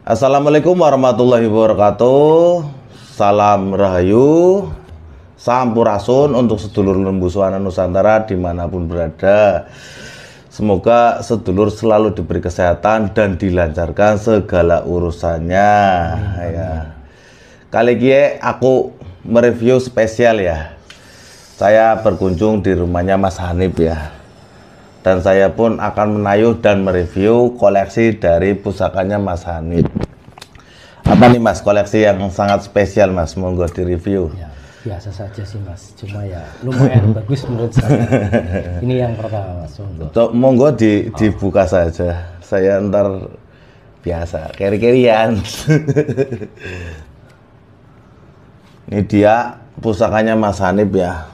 Assalamualaikum warahmatullahi wabarakatuh. Salam Rahayu, Sampurasun untuk sedulur lembu suwana Nusantara dimanapun berada. Semoga sedulur selalu diberi kesehatan dan dilancarkan segala urusannya. Ya. Kali ini aku mereview spesial ya. Saya berkunjung di rumahnya Mas Hanif ya. Dan saya pun akan menayuh dan mereview koleksi dari pusakanya Mas Hanif. Apa nih Mas, koleksi yang sangat spesial Mas, monggo direview. Ya, biasa saja sih Mas, cuma ya lumayan bagus menurut saya. Ini yang pertama Mas, monggo dibuka saja. Saya ntar biasa keri-kerian. Ini dia pusakanya Mas Hanif ya.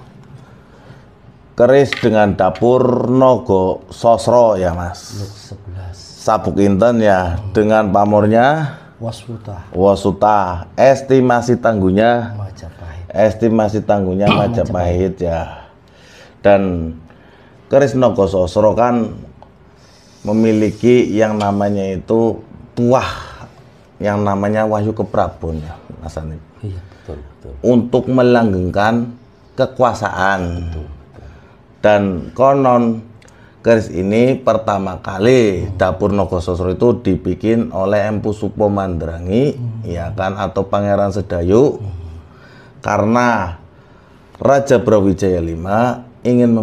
Keris dengan dapur Nogo Sosro ya Mas. Luk 11. Sabuk Inten ya, dengan pamornya Wasuta. Estimasi tangguhnya Majapahit ya. Dan keris Nogo Sosro kan memiliki yang namanya itu tuah, yang namanya Wahyu Keprabon ya Mas Hanif. Iya, betul. Untuk melanggengkan kekuasaan. Betul. Dan konon keris ini pertama kali dapur Nogo Sosro itu dibikin oleh Empu Supo Mandrangi, ya kan, atau Pangeran Sedayu, karena Raja Brawijaya V ingin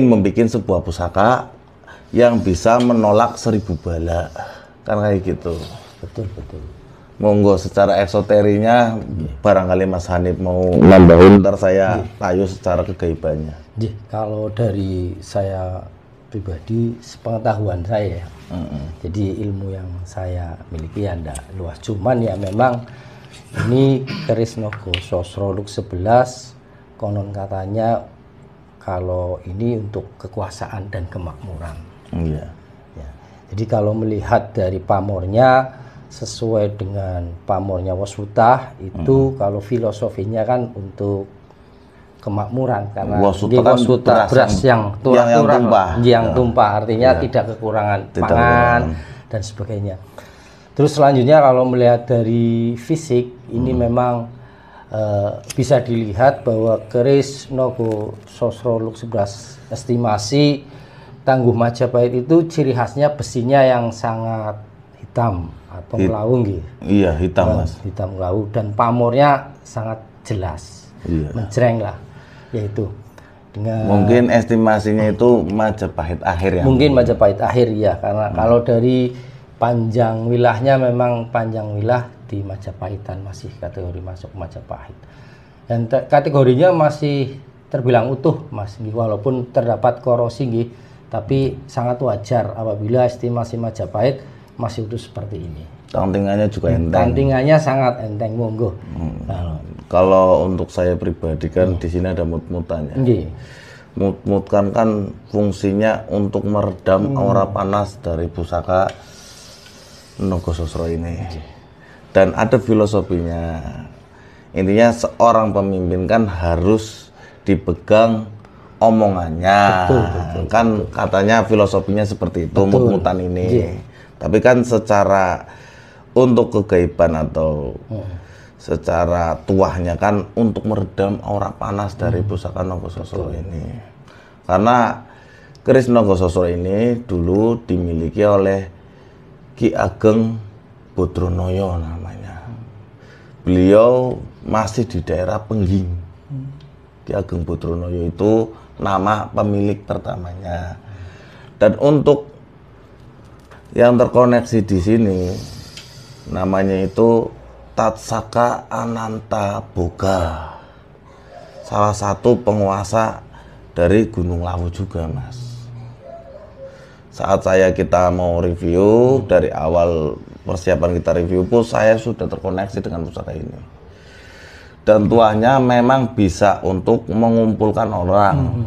membuat sebuah pusaka yang bisa menolak 1000 bala, kan kayak gitu. Betul. Monggo secara eksoterinya barangkali Mas Hanif mau nambahin, ntar saya tayu secara kegaibannya. Kalau dari saya pribadi, sepengetahuan saya, jadi ilmu yang saya miliki ya enggak luas. Cuman ya memang ini keris Nogo Sosro Luk 11, konon katanya kalau ini untuk kekuasaan dan kemakmuran. Iya. Ya. Jadi kalau melihat dari pamornya, sesuai dengan pamornya Wasuta itu kalau filosofinya kan untuk kemakmuran, karena Wasuta beras yang tumpah artinya tidak kekurangan pangan dan sebagainya. Terus selanjutnya kalau melihat dari fisik ini memang bisa dilihat bahwa keris Nogo Sosro Luk 11 estimasi tangguh Majapahit itu ciri khasnya besinya yang sangat hitam atau melaung gitu. Iya, hitam Mas. Hitam melaung, dan pamornya sangat jelas. Iya. Menjreng lah, yaitu dengan mungkin estimasinya itu Majapahit akhir ya. Mungkin Majapahit akhir ya, karena kalau dari panjang wilahnya memang panjang wilah di Majapahitan, masih kategori masuk Majapahit. Dan kategorinya masih terbilang utuh Mas, walaupun terdapat korosi nggih, tapi sangat wajar apabila estimasi Majapahit masih utuh seperti ini. Tantingannya juga enteng. Tantingannya sangat enteng, monggo. Kalau untuk saya pribadi kan di sini ada mut-mutannya. Mut-mut kan fungsinya untuk meredam aura panas dari pusaka Nogo Sosro ini. Dan ada filosofinya. Intinya seorang pemimpin kan harus dipegang omongannya. Betul. Kan katanya filosofinya seperti itu, mut-mutan ini. Tapi kan secara untuk kegaiban atau secara tuahnya kan untuk meredam aura panas dari pusaka Nogo Sosro ini. Karena keris Nogo Sosro ini dulu dimiliki oleh Ki Ageng Bodronoyo namanya. Beliau masih di daerah Pengging. Ki Ageng Bodronoyo itu nama pemilik pertamanya. Dan untuk yang terkoneksi di sini namanya itu Tatsaka Ananta Boga, salah satu penguasa dari Gunung Lawu juga Mas. Saat kita mau review, dari awal persiapan kita review pun saya sudah terkoneksi dengan pusaka ini. Dan tuahnya memang bisa untuk mengumpulkan orang.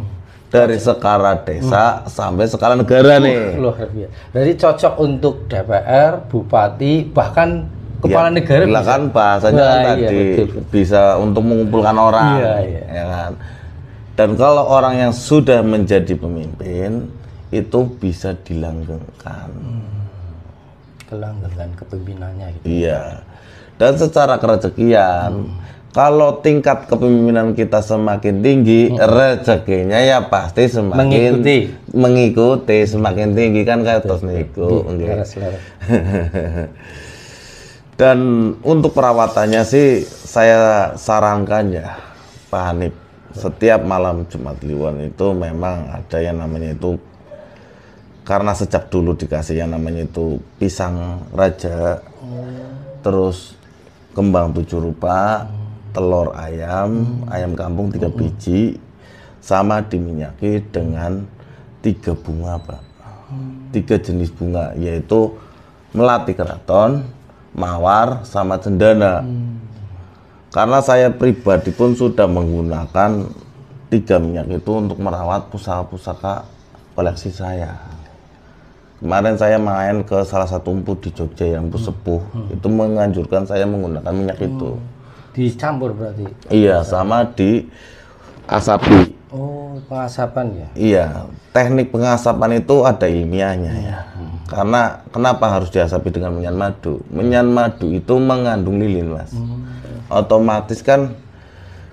Dari skala desa sampai skala negara nih. Luar biasa. Jadi cocok untuk DPR, bupati, bahkan kepala negara. Kan bahasanya kan tadi betul. Bisa untuk mengumpulkan orang. Ya kan. Dan kalau orang yang sudah menjadi pemimpin itu bisa dilanggengkan. kelanggengan kepemimpinannya gitu. Iya. Dan secara kerezekian, kalau tingkat kepemimpinan kita semakin tinggi, rezekinya ya pasti semakin mengikuti semakin tinggi kan kayak tos niku. Dan untuk perawatannya sih saya sarankan ya Pak Hanif, setiap malam Jumat Kliwon itu memang ada yang namanya itu, karena sejak dulu dikasih yang namanya itu pisang raja, terus kembang 7 rupa, telur ayam, ayam kampung 3 biji, sama diminyaki dengan 3 bunga Pak, 3 jenis bunga, yaitu melati keraton, mawar, sama cendana. Karena saya pribadi pun sudah menggunakan 3 minyak itu untuk merawat pusaka-pusaka koleksi saya. Kemarin saya main ke salah satu empu di Jogja yang empu sepuh, itu menganjurkan saya menggunakan minyak itu. Dicampur berarti? Iya, sama di asapi. Oh, pengasapan ya? Iya, teknik pengasapan itu ada ilmiahnya ya. Karena kenapa harus diasapi dengan menyan madu? Menyan madu itu mengandung lilin, Mas. Otomatis kan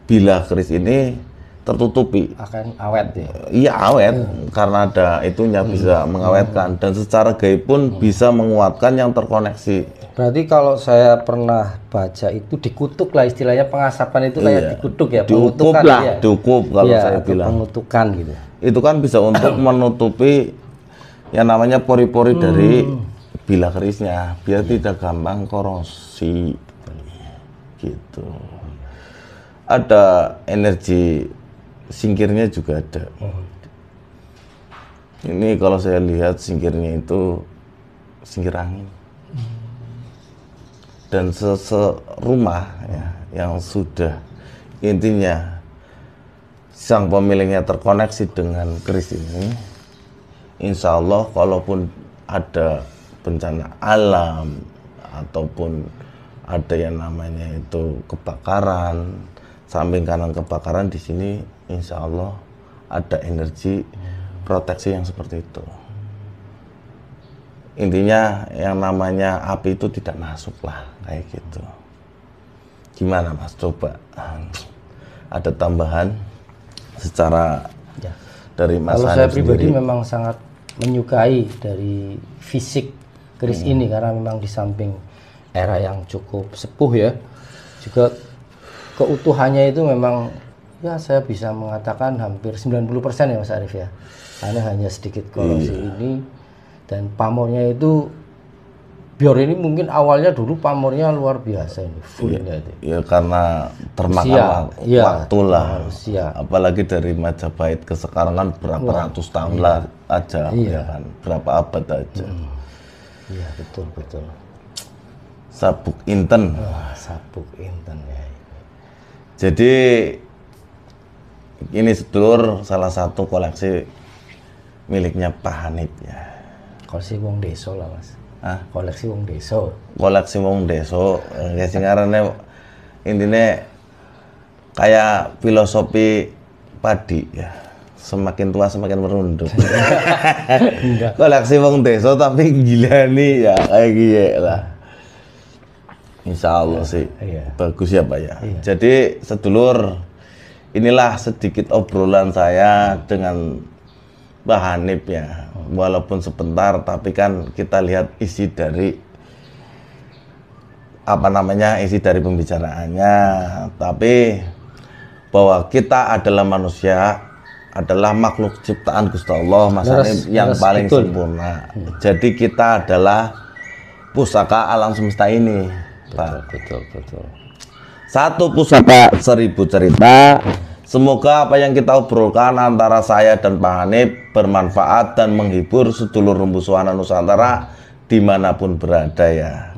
bila keris ini tertutupi, akan awet ya? Iya, awet, karena ada itunya bisa mengawetkan, dan secara gaib pun bisa menguatkan yang terkoneksi. Berarti kalau saya pernah baca itu dikutuk lah, istilahnya pengasapan itu kayak dikutuk ya, diukup lah ya? Diukup kalau saya bilang pengutukan gitu. Itu kan bisa untuk menutupi yang namanya pori-pori dari bilah kerisnya biar tidak gampang korosi gitu. Ada energi singkirnya juga ada. Ini kalau saya lihat singkirnya itu singkir angin. Dan serumah ya, yang sudah intinya sang pemiliknya terkoneksi dengan keris ini, insya Allah kalaupun ada bencana alam ataupun ada yang namanya itu kebakaran, samping kanan kebakaran, di sini insya Allah ada energi proteksi yang seperti itu. Intinya yang namanya api itu tidak masuk lah, kayak gitu. Gimana Mas, coba ada tambahan secara ya, dari Mas? Kalau saya pribadi memang sangat menyukai dari fisik keris ini, karena memang di samping era yang cukup sepuh ya, juga keutuhannya itu memang ya saya bisa mengatakan hampir 90% ya Mas Arief ya, karena hanya sedikit korosi ini. Dan pamornya itu, biar ini mungkin awalnya dulu pamornya luar biasa ini, fullnya itu. Ya karena termakan waktu lah, apalagi dari Majapahit ke sekarang kan berapa ratus tahun lah aja, ya kan, berapa abad aja. Iya betul. Sabuk Inten. Sabuk Inten ya. Jadi ini sedulur salah satu koleksi miliknya Pak Hanif ya. Koleksi wong deso lah Mas. Koleksi wong deso. Koleksi wong deso. Kayak singarannya intinya kayak filosofi padi ya. Semakin tua semakin merunduk. Koleksi wong deso tapi gila nih ya, kayak gini lah. Insya Allah sih bagus ya Pak ya. Jadi sedulur, inilah sedikit obrolan saya dengan Pak Hanif ya. Walaupun sebentar, tapi kan kita lihat isi dari isi dari pembicaraannya. Tapi bahwa kita adalah manusia, adalah makhluk ciptaan Gusti Allah, Mas Hanif, yang paling sempurna. Jadi kita adalah pusaka alam semesta ini, Pak. Betul. Satu pusaka 1000 cerita. Semoga apa yang kita obrolkan antara saya dan Pak Hanif bermanfaat dan menghibur sedulur Rembusuwana Nusantara dimanapun berada ya.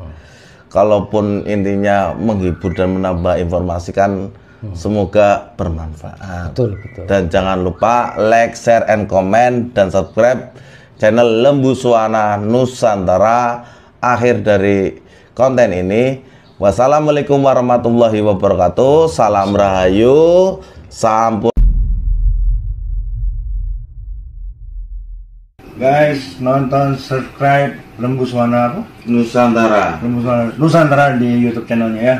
Kalaupun intinya menghibur dan menambah informasi kan semoga bermanfaat. Betul. Dan jangan lupa like, share, and comment, dan subscribe channel Rembusuwana Nusantara. Akhir dari konten ini, wassalamualaikum warahmatullahi wabarakatuh. Salam Rahayu. Sampun guys, nonton, subscribe Lembu Suwana apa? Nusantara. Lembu Suwana Nusantara di YouTube channelnya ya.